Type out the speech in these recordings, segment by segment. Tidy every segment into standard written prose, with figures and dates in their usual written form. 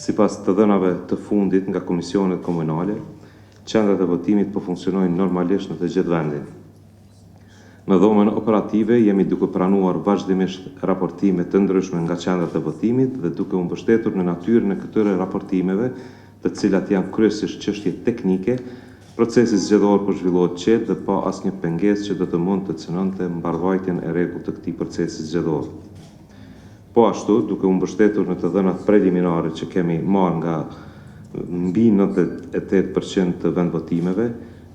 Sipas të dhënave të fundit nga komisionet komunale, qendrat e votimit po funksionojnë normalisht në të gjithë vendin. Në dhomën operative jemi duke pranuar vazhdimisht raportime të ndryshme nga qendrat e votimit dhe duke u mbështetur në natyrën e këtyre raportimeve, të cilat janë kryesisht çështje teknike, procesi zgjedhor po zhvillohet qetë dhe pa asnjë pengesë që do të mund të cënonte mbarvajtjen e rregullt të këtij procesi zgjedhor. Po ashtu, duke u mbështetur në të dhënat preliminare që kemi marrë nga mbi 98% të vendvotimeve,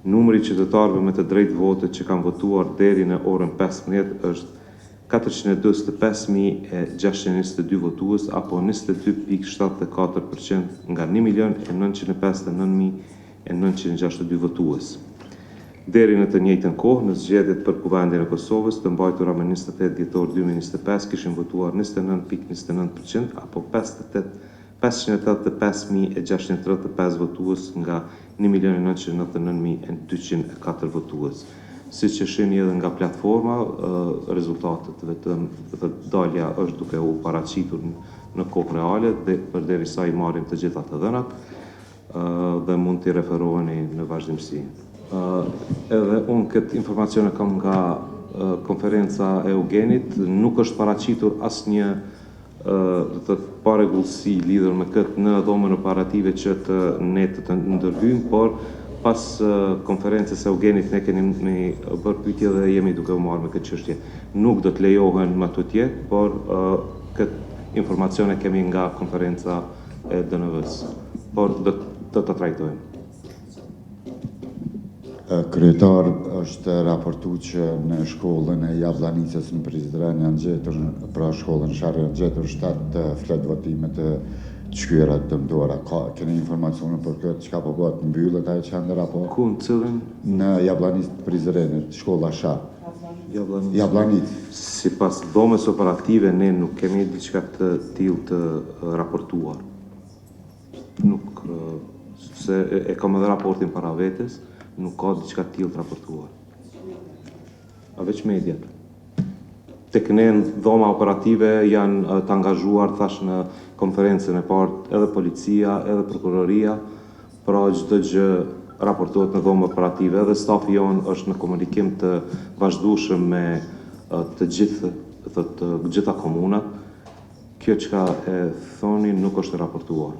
numri i qytetarëve me të drejtë vote që kanë votuar deri në orën 15 është 425.622 votues apo 22.74% nga 1.959.962 votues. Deri në të njëjtën kohë, në zgjedhjet për kuvendin e Kosovës, të mbajtura me 28 dhjetor 2025 kishin votuar 29.29% apo 585.635 votues nga 1.999.204 votues. Siç e shihni edhe nga platforma, rezultatet vetëm dalja është duke u paraqitur në kohë reale dhe përderisa i marrim të gjitha të dhënat dhe mund t'i referoheni në vazhdimsi. Edhe unë këtë informacione kam nga konferenca e Eugenit, nuk është paraqitur asnjë paregullsi lidhur me këtë në dhomën operative që ne të ndërhyjmë, por pas konferencës e Eugenit ne kemi bërë pyetje dhe jemi duke u marrë me këtë çështje. Nuk do të lejohen më tutje, por këtë informacione kemi nga konferenca e DNV-s, por do të trajtojmë. Kryetar është raportu që në shkollën e Javllanicës në Prizren janë gjetur, pra shkollën Sharri janë gjetur 7 flet votime të shkyera të dëmtuara. Keni informacione për këtë, çka po bëhet, mbyllet ajo qendër apo? Ku në cilën? Në Javllanicë të Prizrenit, shkolla Shar. Javllanicë. Sipas dhomës operative ne nuk kemi diçka të tillë të raportuar. Nuk se e kam edhe raportin para vetes. Nuk ka diçka të tillë të raportuar. A veç mediat. Tek ne dhoma operative janë të angazhuar, thash në konferencën e parë, edhe policia, edhe prokuroria, pra çdo gjë raportohet në dhomë operative, edhe stafi jonë është në komunikim të vazhdueshëm me të gjitha komunat. Kjo çka e thoni nuk është raportuar.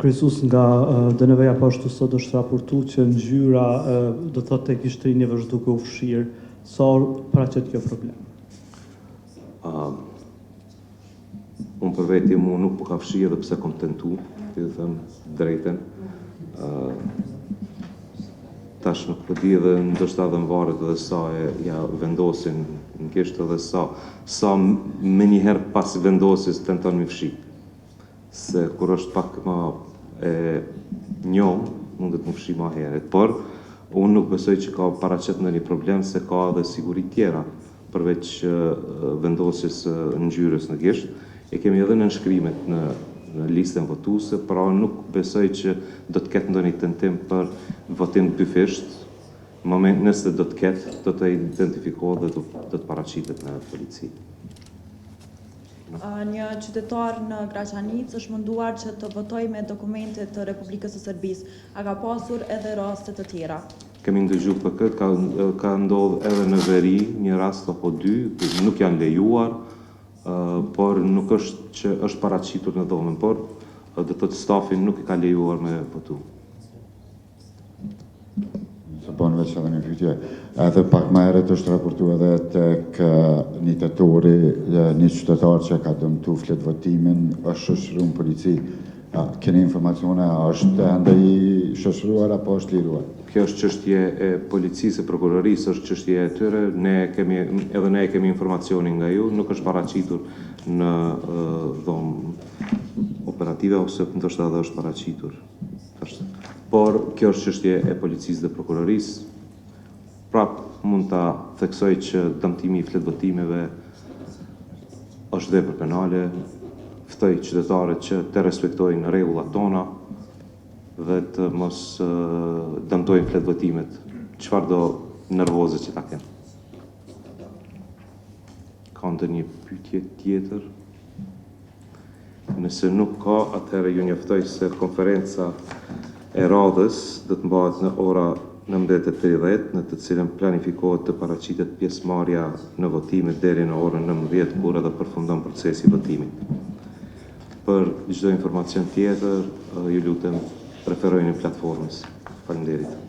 Kryesues nga DNV-ja po ashtu sot është raportu që ngjyra do thotë tek ishtrinjeve është duke u fshirë. Sa paraqet kjo problem? Unë për veti mu nuk po ka fshi edhe pse kom tentu, të them drejten. Tash nuk po di edhe ndoshta edhe në varet edhe sa ja vendosin në kishtë edhe sa me njëherë pas vendosjes tenton mi fshi. Se kur është pak më e njohur, mundet më fshi më herët, por unë nuk besoj që ka paraqet në një problem se ka edhe siguri tjera përveç vendosjes ngjyrës në gisht. E kemi edhe nënshkrimet në listën votuese, pra nuk besoj që do të ketë ndonjë tentim për votim dyfisht. Në moment nëse do të ketë, do të identifikohet dhe do të paraqitet në polici. Një qytetar në Graçanicë është munduar që të votoj me dokumente të Republikës së Serbisë. A ka pasur edhe raste të tjera? Kemi ndëgjuar për këtë, ka ndodhur edhe në veri, një rast apo dy, nuk janë lejuar, por nuk është që është paraqitur në dhomën, por do të thotë stafin nuk i ka lejuar me votu. Së bën veç edhe një pyetje. Edhe pak më herët është raportuar edhe tek një tetori, një qytetar që ka dëmtuar flet votimin, është shoqëruar në polici. Keni informacione, është ende i shoqëruar apo është liruar? Kjo është çështje e policisë, e prokurorisë, është çështje e tyre. Edhe ne kemi informacionin nga ju, nuk është paraqitur në dhomë operative ose ndoshta edhe është paraqitur. Por kjo është çështje e policisë dhe prokurorisë. Prap mund ta theksoj që dëmtimi i fletvotimeve është vepër penale, ftoj qytetarët që të respektojnë rregullat tona dhe të mos dëmtojnë fletvotimet, çfarëdo nervoze që ta kenë. Ka ndonjë pyetje tjetër? Nëse nuk ka, atëherë ju njoftoj se konferenca e radhës do të mbahet në ora 19:30, në të cilën planifikohet të paraqitet pjesëmarrja në votime deri në orën 19 kur edhe përfundon procesi i votimit. Për çdo informacion tjetër, ju lutem preferojeni platformës. Faleminderit.